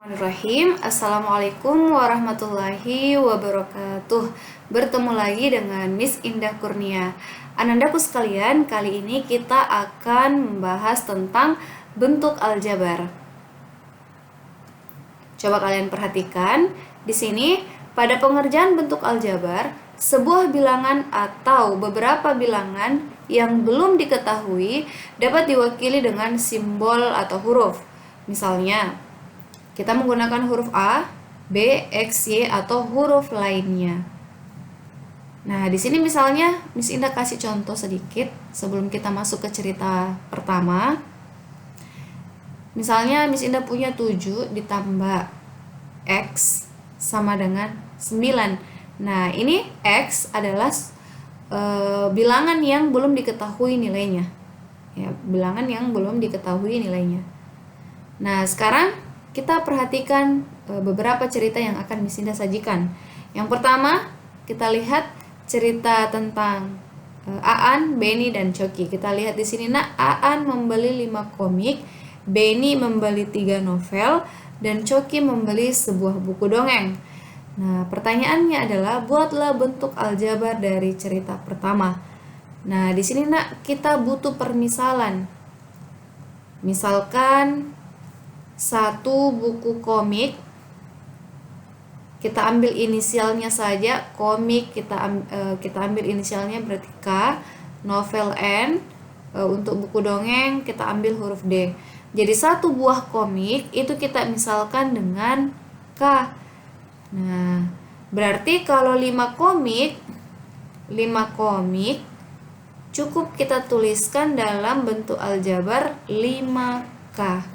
Bismillahirrahmanirrahim. Assalamualaikum warahmatullahi wabarakatuh. Bertemu lagi dengan Miss Indah Kurnia. Anandaku sekalian, kali ini kita akan membahas tentang bentuk aljabar. Coba kalian perhatikan di sini pada pengerjaan bentuk aljabar, sebuah bilangan atau beberapa bilangan yang belum diketahui dapat diwakili dengan simbol atau huruf. Misalnya, kita menggunakan huruf A, B, X, Y atau huruf lainnya. Nah, di sini misalnya Miss Indah kasih contoh sedikit sebelum kita masuk ke cerita pertama. Misalnya Miss Indah punya 7 ditambah X sama dengan 9. Nah, ini X adalah bilangan yang belum diketahui nilainya. Ya, bilangan yang belum diketahui nilainya. Nah, sekarang kita perhatikan beberapa cerita yang akan Miss Indah sajikan. Yang pertama, kita lihat cerita tentang Aan, Benny, dan Coki. Kita lihat di sini, Aan membeli 5 komik, Benny membeli 3 novel, dan Coki membeli sebuah buku dongeng. Nah, pertanyaannya adalah buatlah bentuk aljabar dari cerita pertama. Nah, di sini kita butuh permisalan. Misalkan satu buku komik, kita ambil inisialnya saja. Komik kita ambil inisialnya berarti K. Novel N. Untuk buku dongeng kita ambil huruf D. Jadi satu buah komik itu kita misalkan dengan K. Nah, berarti kalau 5 komik cukup kita tuliskan dalam bentuk aljabar 5K.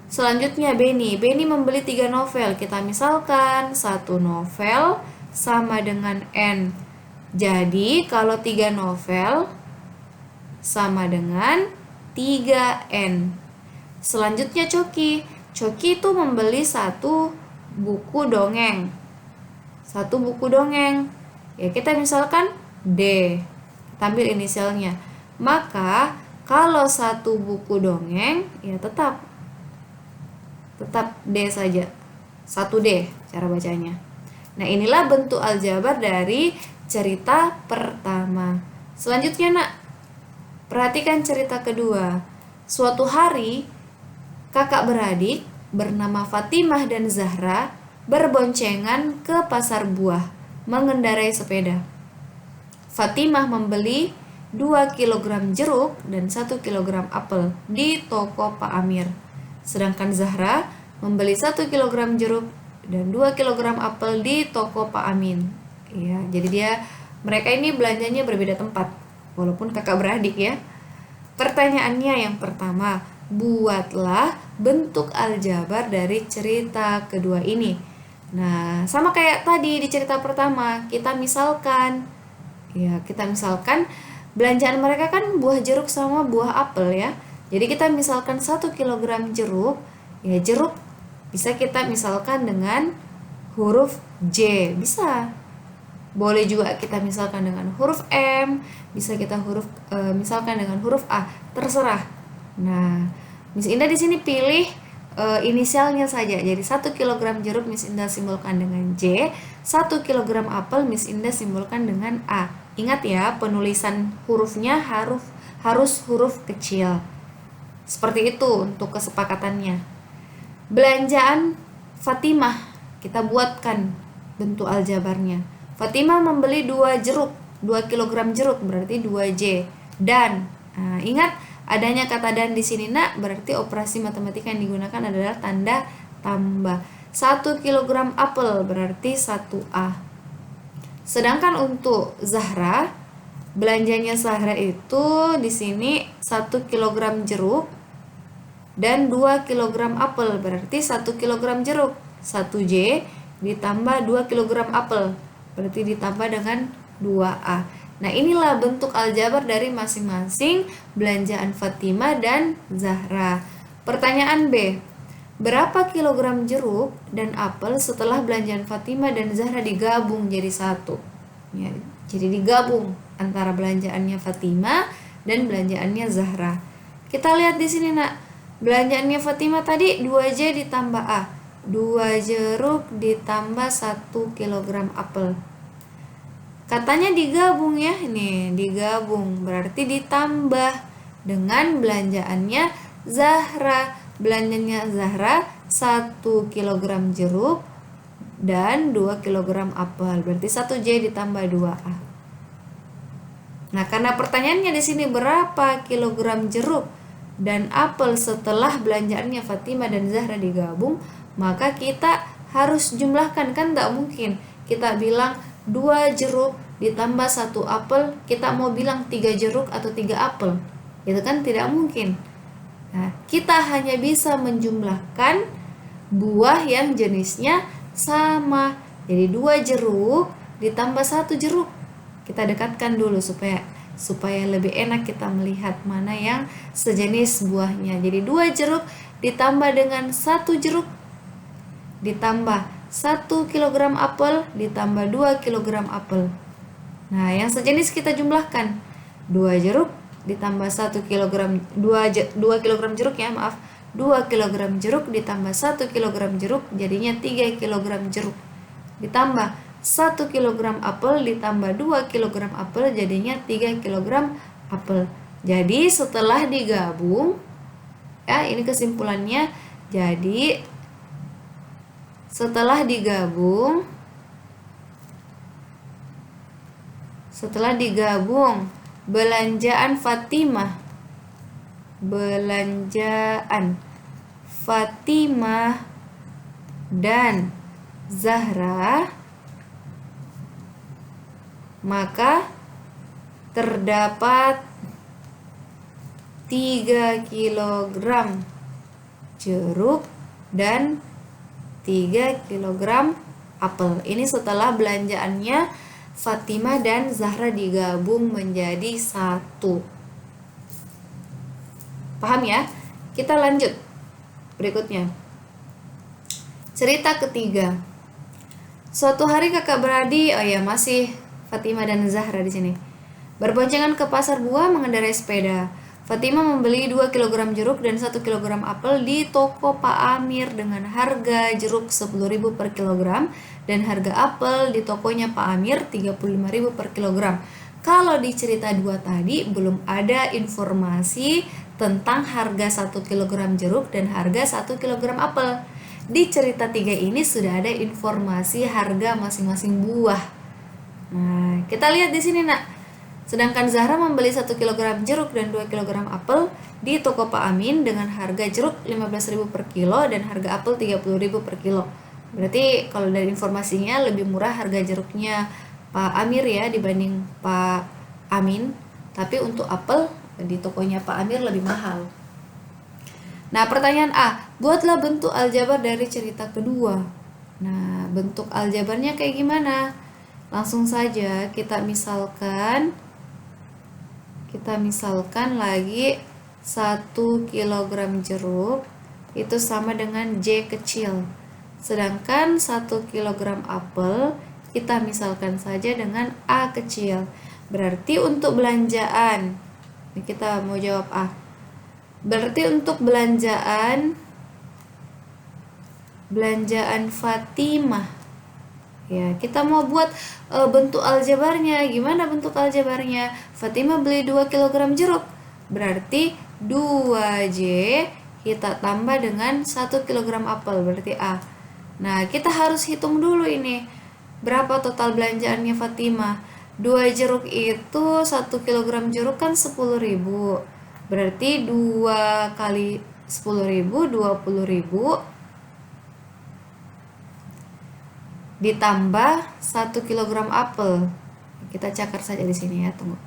Selanjutnya Benny membeli 3 novel. Kita misalkan 1 novel sama dengan N. Jadi kalau 3 novel sama dengan 3N. Selanjutnya Coki itu membeli 1 buku dongeng. 1 buku dongeng. Ya, kita misalkan D. Kita ambil inisialnya. Maka kalau 1 buku dongeng ya tetap D saja. 1D cara bacanya. Nah, inilah bentuk aljabar dari cerita pertama. Selanjutnya, perhatikan cerita kedua. Suatu hari, kakak beradik bernama Fatimah dan Zahra berboncengan ke pasar buah, mengendarai sepeda. Fatimah membeli 2 kg jeruk dan 1 kg apel di toko Pak Amir. Sedangkan Zahra membeli 1 kg jeruk dan 2 kg apel di toko Pak Amin. Ya, jadi mereka ini belanjanya berbeda tempat, walaupun kakak beradik ya. Pertanyaannya yang pertama, buatlah bentuk aljabar dari cerita kedua ini. Nah, sama kayak tadi di cerita pertama, kita misalkan belanjaan mereka kan buah jeruk sama buah apel ya. Jadi kita misalkan 1 kg jeruk, ya jeruk bisa kita misalkan dengan huruf J, bisa. Boleh juga kita misalkan dengan huruf M, bisa kita misalkan dengan huruf A, terserah. Nah, Miss Indah di sini pilih inisialnya saja. Jadi 1 kg jeruk Miss Indah simbolkan dengan J, 1 kg apel Miss Indah simbolkan dengan A. Ingat ya, penulisan hurufnya harus huruf kecil. Seperti itu untuk kesepakatannya. Belanjaan Fatimah, kita buatkan bentuk aljabarnya. Fatimah membeli 2 kg jeruk berarti 2J. Dan ingat adanya kata dan di sini berarti operasi matematika yang digunakan adalah tanda tambah. 1 kg apel berarti 1A. Sedangkan untuk Zahra, belanjanya Zahra itu di sini 1 kg jeruk dan 2 kg apel berarti 1 kg jeruk, 1J ditambah 2 kg apel berarti ditambah dengan 2A. Nah, inilah bentuk aljabar dari masing-masing belanjaan Fatimah dan Zahra. Pertanyaan B, berapa kilogram jeruk dan apel setelah belanjaan Fatimah dan Zahra digabung jadi 1? Ya, jadi digabung antara belanjaannya Fatimah dan belanjaannya Zahra. Kita lihat di sini Belanjaannya Fatima tadi 2J ditambah A. 2 jeruk ditambah 1 kilogram apel. Katanya digabung ya, nih digabung berarti ditambah dengan belanjaannya Zahra. Belanjanya Zahra 1 kilogram jeruk dan 2 kilogram apel. Berarti 1J ditambah 2A. Nah, karena pertanyaannya di sini berapa kilogram jeruk dan apel setelah belanjaannya Fatima dan Zahra digabung, maka kita harus jumlahkan, kan tak mungkin kita bilang 2 jeruk ditambah 1 apel, kita mau bilang 3 jeruk atau 3 apel. Itu kan tidak mungkin. Nah, kita hanya bisa menjumlahkan buah yang jenisnya sama. Jadi 2 jeruk ditambah 1 jeruk. Kita dekatkan dulu supaya lebih enak kita melihat mana yang sejenis buahnya. Jadi 2 jeruk ditambah dengan 1 jeruk ditambah 1 kilogram apel ditambah 2 kilogram apel. Nah, yang sejenis kita jumlahkan. 2 jeruk ditambah 1 kilogram 2 kilogram jeruk ya, maaf. 2 kilogram jeruk ditambah 1 kilogram jeruk jadinya 3 kilogram jeruk. Ditambah 1 kilogram apel ditambah 2 kilogram apel jadinya 3 kilogram apel. Jadi setelah digabung ya, ini kesimpulannya. Jadi setelah digabung belanjaan Fatimah dan Zahra, maka terdapat 3 kilogram jeruk dan 3 kilogram apel. Ini setelah belanjaannya Fatimah dan Zahra digabung menjadi 1. Paham ya? Kita lanjut berikutnya. Cerita ketiga. Suatu hari kakak beradik, masih Fatimah dan Zahra di sini, berboncengan ke pasar buah mengendarai sepeda. Fatimah membeli 2 kg jeruk dan 1 kg apel di toko Pak Amir dengan harga jeruk 10.000 per kilogram dan harga apel di tokonya Pak Amir 35.000 per kilogram. Kalau di cerita 2 tadi belum ada informasi tentang harga 1 kg jeruk dan harga 1 kg apel. Di cerita 3 ini sudah ada informasi harga masing-masing buah. Nah, kita lihat di sini, Nak. Sedangkan Zahra membeli 1 kg jeruk dan 2 kg apel di toko Pak Amin dengan harga jeruk 15.000 per kilo dan harga apel 30.000 per kilo. Berarti kalau dari informasinya lebih murah harga jeruknya Pak Amir ya dibanding Pak Amin. Tapi untuk apel di tokonya Pak Amir lebih mahal. Nah, pertanyaan A, buatlah bentuk aljabar dari cerita kedua. Nah, bentuk aljabarnya kayak gimana? Langsung saja kita misalkan lagi 1 kg jeruk itu sama dengan J kecil. Sedangkan 1 kg apel kita misalkan saja dengan A kecil. Berarti untuk belanjaan, ini kita mau jawab A. Berarti untuk belanjaan Fatimah, ya kita mau buat bentuk aljabarnya. Gimana bentuk aljabarnya? Fatimah beli 2 kg jeruk, berarti 2J kita tambah dengan 1 kg apel, berarti A. Nah, kita harus hitung dulu ini berapa total belanjaannya Fatimah. 2 jeruk itu 1 kg jeruk kan 10.000, berarti 2 kali 10.000 20.000 ditambah 1 kg apel. Kita cakar saja di sini ya, tunggu.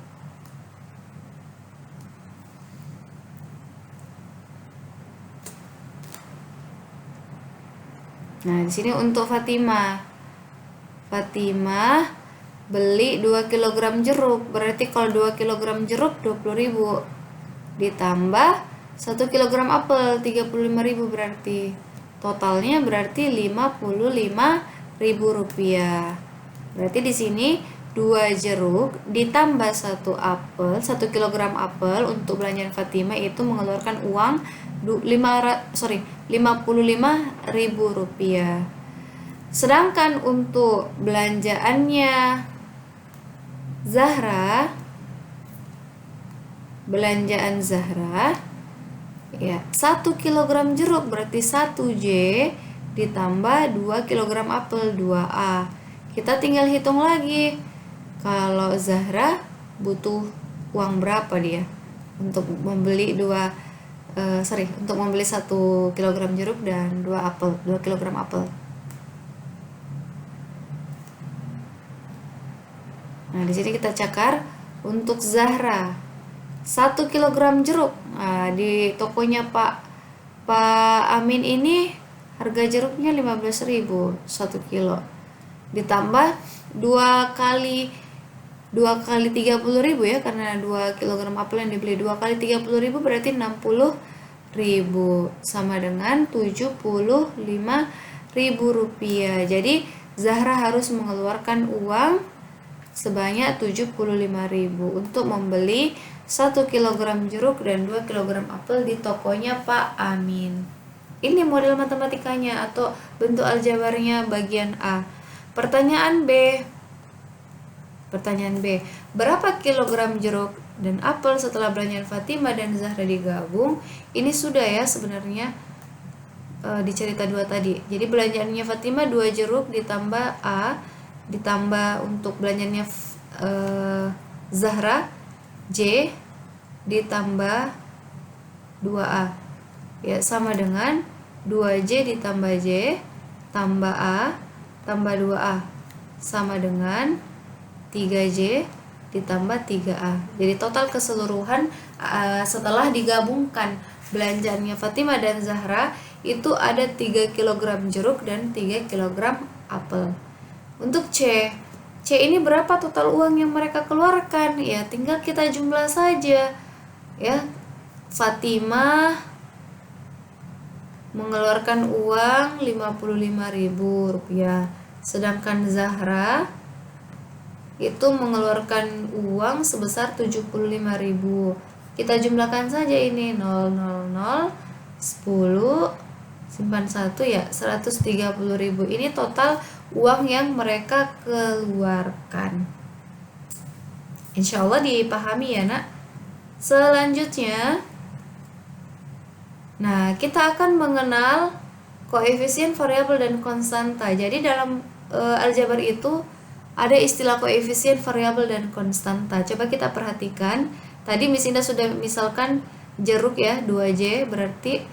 Nah, di sini untuk Fatimah beli 2 kg jeruk, berarti kalau 2 kg jeruk 20.000 ditambah 1 kg apel 35.000, berarti totalnya berarti 55.000 rupiah. Berarti di sini 2 jeruk ditambah 1 apel, 1 kilogram apel untuk belanjaan Fatimah itu mengeluarkan uang 55.000 rupiah. Sedangkan untuk belanjaannya Zahra, ya 1 kilogram jeruk berarti 1 J ditambah 2 kilogram apel 2A. Kita tinggal hitung lagi. Kalau Zahra butuh uang berapa dia untuk membeli untuk membeli 1 kilogram jeruk dan 2 kilogram apel. Nah, di sini kita cakar untuk Zahra 1 kilogram jeruk. Nah, di tokonya Pak Amin ini harga jeruknya 15.000 1 kilo. Ditambah 2 kali 30.000 ya, karena 2 kilogram apel yang dibeli 2 kali 30.000 berarti 60.000, sama dengan 75.000 rupiah. Jadi Zahra harus mengeluarkan uang sebanyak 75.000 untuk membeli 1 kilogram jeruk dan 2 kilogram apel di tokonya Pak Amin. Ini model matematikanya atau bentuk aljabarnya bagian A. Pertanyaan B, berapa kilogram jeruk dan apel setelah belanjaan Fatimah dan Zahra digabung? Ini sudah ya sebenarnya di cerita 2 tadi. Jadi belanjaannya Fatimah 2 jeruk ditambah A, ditambah untuk belanjaannya Zahra J ditambah 2A. Ya, sama dengan 2J ditambah J tambah A tambah 2A sama dengan 3J ditambah 3A. Jadi total keseluruhan setelah digabungkan belanjaannya Fatimah dan Zahra itu ada 3 kg jeruk dan 3 kg apel. Untuk C ini berapa total uang yang mereka keluarkan? Ya, tinggal kita jumlah saja. Ya, Fatimah mengeluarkan uang 55.000 rupiah. Sedangkan Zahra itu mengeluarkan uang sebesar 75.000. Kita jumlahkan saja ini 000 10 simpan 1 ya 130.000. Ini total uang yang mereka keluarkan. Insya Allah dipahami ya nak. Selanjutnya, nah kita akan mengenal koefisien, variabel, dan konstanta. Jadi dalam aljabar itu ada istilah koefisien, variabel, dan konstanta. Coba kita perhatikan. Tadi Miss Indah sudah misalkan jeruk ya 2J berarti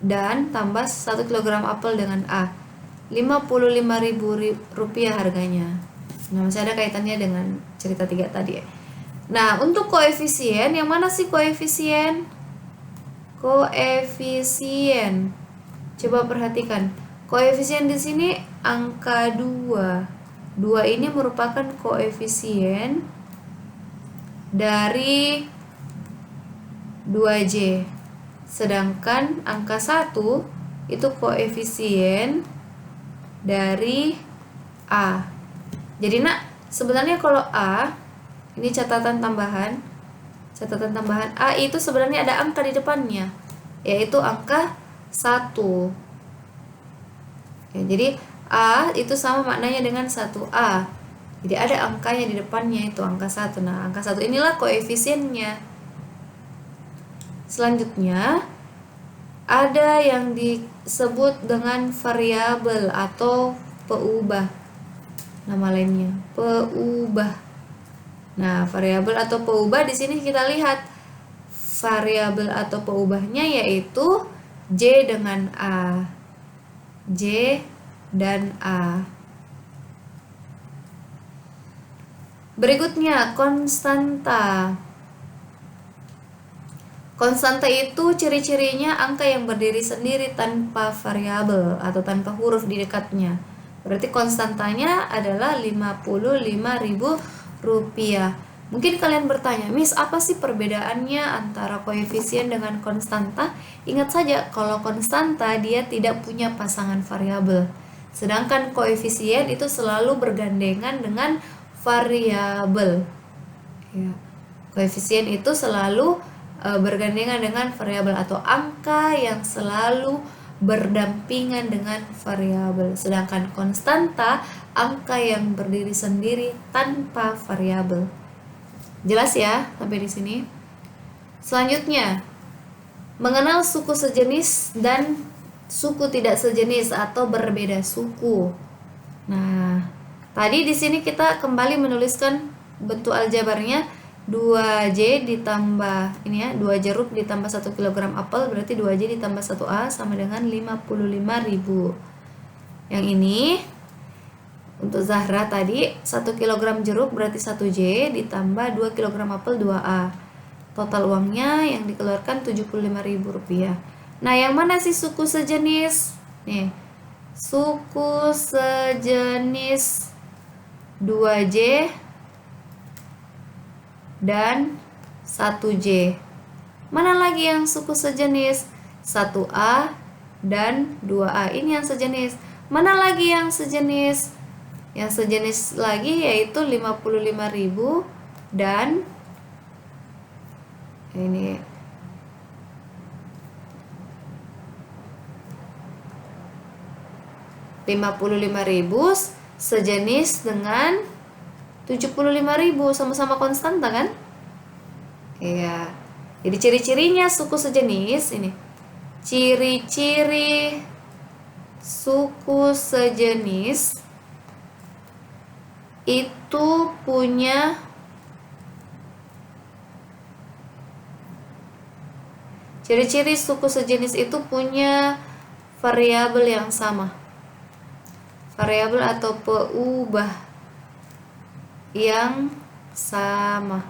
dan tambah 1 kg apel dengan A. 55.000 rupiah harganya. Nah, masih ada kaitannya dengan cerita 3 tadi ya. Nah, untuk koefisien, yang mana sih koefisien? Koefisien. Coba perhatikan. Koefisien di sini angka 2. 2 ini merupakan koefisien dari 2J. Sedangkan angka 1 itu koefisien dari A. Jadi nak, sebenarnya kalau A, ini catatan tambahan A itu sebenarnya ada angka di depannya, yaitu angka 1. Ya, jadi A itu sama maknanya dengan 1A. Jadi ada angkanya di depannya, itu angka 1. Nah, angka 1 inilah koefisiennya. Selanjutnya, ada yang disebut dengan variabel atau peubah. Nama lainnya, peubah. Nah, variabel atau peubah di sini kita lihat variabel atau peubahnya yaitu J dengan A. J dan A. Berikutnya, konstanta. Konstanta itu ciri-cirinya angka yang berdiri sendiri tanpa variabel atau tanpa huruf di dekatnya. Berarti konstantanya adalah 55.000 rupiah. Mungkin kalian bertanya, Miss, apa sih perbedaannya antara koefisien dengan konstanta? Ingat saja, kalau konstanta dia tidak punya pasangan variabel. Sedangkan koefisien itu selalu bergandengan dengan variabel. Ya. Koefisien itu selalu bergandengan dengan variabel atau angka yang selalu berdampingan dengan variabel. Sedangkan konstanta angka yang berdiri sendiri tanpa variabel. Jelas ya sampai di sini? Selanjutnya, mengenal suku sejenis dan suku tidak sejenis atau berbeda suku. Nah, tadi di sini kita kembali menuliskan bentuk aljabarnya 2J ditambah ini ya, 2 jeruk ditambah 1 kg apel berarti 2J ditambah 1A sama dengan 55.000. Yang ini untuk Zahra tadi 1 kg jeruk berarti 1J ditambah 2 kg apel 2A. Total uangnya yang dikeluarkan Rp75.000. Nah, yang mana sih suku sejenis? Nih, suku sejenis 2J dan 1J. Mana lagi yang suku sejenis? 1A dan 2A. Ini yang sejenis. Mana lagi yang sejenis? Yang sejenis lagi yaitu 55.000 dan ini 55.000 sejenis dengan 75.000, sama-sama konstanta kan? Iya. Jadi ciri-cirinya suku sejenis ini. Ciri-ciri suku sejenis itu punya ciri-ciri suku sejenis itu punya variabel yang sama. Variabel atau peubah yang sama.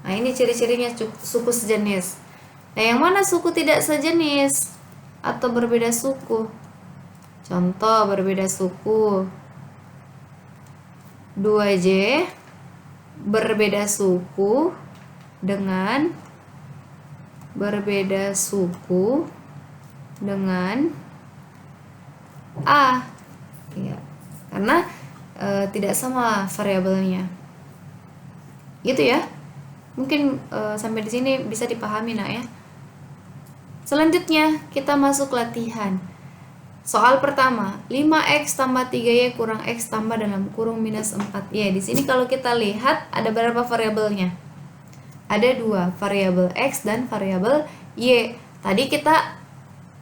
Nah, ini ciri-cirinya suku sejenis. Nah, yang mana suku tidak sejenis atau berbeda suku? Contoh berbeda suku. 2J berbeda suku dengan A. Ya, karena tidak sama variabelnya. Gitu ya. Mungkin sampai di sini bisa dipahami nak ya. Selanjutnya kita masuk latihan. Soal pertama, 5x tambah 3y kurang x tambah dalam kurung minus 4y. Di sini kalau kita lihat ada berapa variabelnya? Ada 2, variabel x dan variabel y. Tadi kita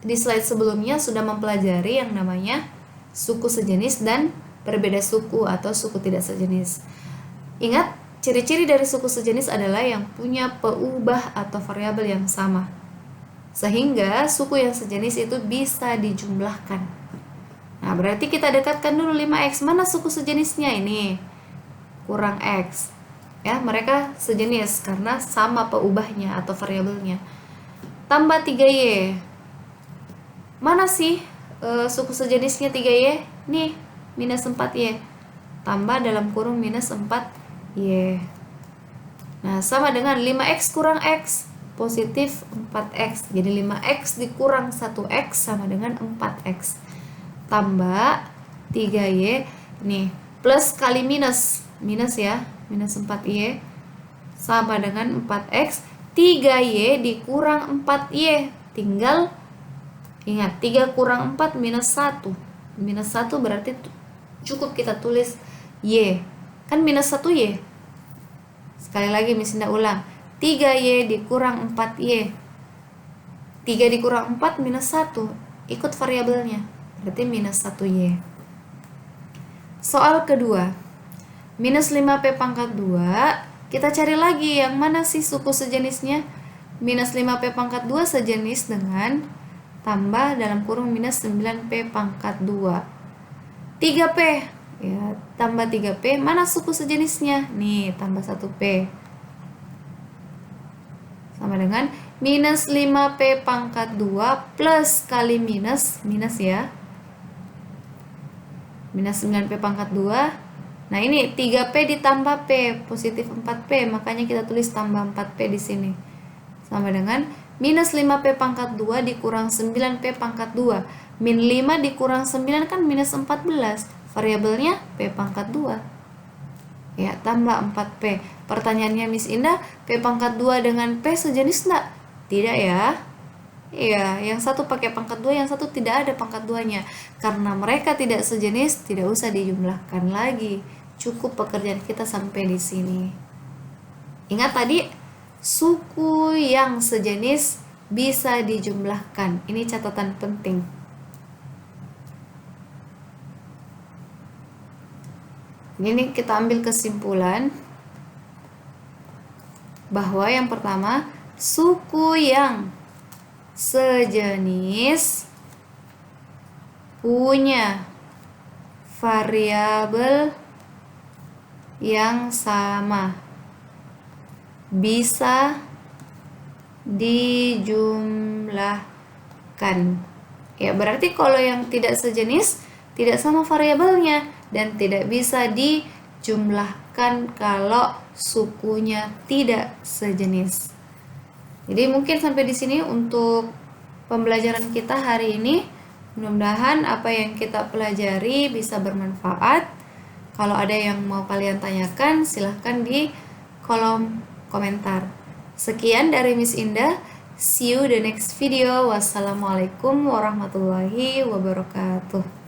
di slide sebelumnya sudah mempelajari yang namanya suku sejenis dan berbeda suku atau suku tidak sejenis. Ingat, ciri-ciri dari suku sejenis adalah yang punya peubah atau variabel yang sama. Sehingga suku yang sejenis itu bisa dijumlahkan. Nah, berarti kita dekatkan dulu 5x. Mana suku sejenisnya ini? Kurang x. Ya, mereka sejenis karena sama peubahnya atau variabelnya. Tambah 3y. Mana sih suku sejenisnya 3y? Nih, minus 4y tambah dalam kurung minus 4y. Nah, sama dengan 5x kurang x, positif 4x. Jadi 5x dikurang 1x sama dengan 4x. Tambah 3y, nih, plus kali minus, minus ya, minus 4y sama dengan 4x. 3y dikurang 4y, tinggal ingat 3 kurang 4 minus 1. Minus 1 berarti cukup kita tulis y. Kan minus 1y. Sekali lagi misalnya ulang. 3y dikurang 4y. 3 dikurang 4 minus 1. Ikut variabelnya. Berarti minus 1y. Soal kedua. Minus 5p pangkat 2. Kita cari lagi yang mana sih suku sejenisnya. Minus 5p pangkat 2 sejenis dengan tambah dalam kurung minus 9p pangkat 2. 3p ya, tambah 3p, mana suku sejenisnya? Nih, tambah 1p sama dengan minus 5p pangkat 2 plus kali minus, minus ya, minus 9p pangkat 2. Nah, ini 3p ditambah p, positif 4p, makanya kita tulis tambah 4p di sini. Sama dengan minus 5p pangkat 2 dikurang 9p pangkat 2. Min 5 dikurang 9 kan minus 14. Variabelnya p pangkat 2. Ya, tambah 4P. Pertanyaannya Miss Indah, P pangkat 2 dengan P sejenis enggak? Tidak ya. Iya, yang satu pakai pangkat 2, yang satu tidak ada pangkat 2-nya. Karena mereka tidak sejenis, tidak usah dijumlahkan lagi. Cukup pekerjaan kita sampai di sini. Ingat tadi, suku yang sejenis bisa dijumlahkan. Ini catatan penting. Ini kita ambil kesimpulan bahwa yang pertama, suku yang sejenis punya variabel yang sama, bisa dijumlahkan. Ya, berarti kalau yang tidak sejenis tidak sama variabelnya dan tidak bisa dijumlahkan kalau sukunya tidak sejenis. Jadi mungkin sampai di sini untuk pembelajaran kita hari ini. Mudah-mudahan apa yang kita pelajari bisa bermanfaat. Kalau ada yang mau kalian tanyakan, silahkan di kolom komentar. Sekian dari Miss Indah. See you the next video. Wassalamualaikum warahmatullahi wabarakatuh.